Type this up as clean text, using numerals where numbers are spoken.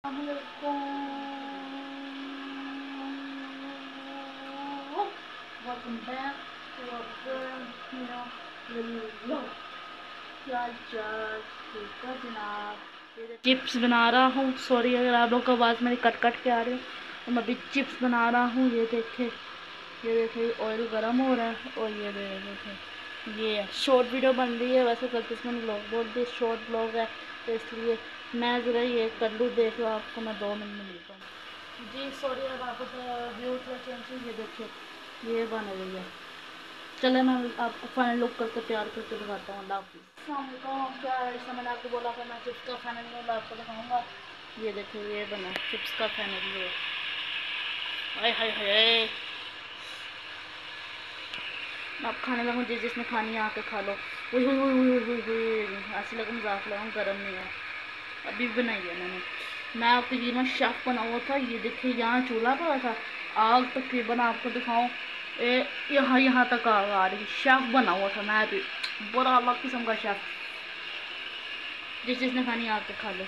Welcome back to a good, little vlog. जनाब chips बना रहा हूँ। सॉरी अगर आप लोग को आवाज़ मेरी कट कट के आ रही है, तो मैं अभी चिप्स बना रहा हूँ। ये देखे ऑयल गर्म हो रहा है। और ये देखे ये शॉर्ट वीडियो बन रही है। वैसे गलती से मैंने ब्लॉग बोल दिया, शॉर्ट ब्लॉग है, तो इसलिए मैं ज़रा ये कर लूँ। देख लो, आपको मैं 2 मिनट में मिलता हूँ। जी सॉरी, अब आपको व्यू थोड़ा चेंज। ये देखिए ये बन रही है। चले मैं आपको फाइनल लुक करके तैयार करके दिखाता हूँ। अल्लाह हाफिज़। क्या ऐसा मैंने आपको बोला था, मैं चिप्स का फाइनल लुक आपको दिखाऊँगा। ये देखिए ये बना चिप्स का फाइनल लुक। हाय हाय हाय, आप खाने लगूँ, जिसने खानी है आके खा लो। ऐसे लगे मजाक लगाऊँ, गर्म नहीं है, अभी बनाई है मैंने। मैं आपके जी में शेफ़ बना हुआ था। ये देखिए यहाँ चूल्हा पड़ा था, आग तकरीबन आपको दिखाऊँ यहाँ यहाँ तक आग आ रही। शेफ़ बना हुआ था मैं भी, बड़ा अलग किस्म का शेफ़। जिसने खानी आके खा लो।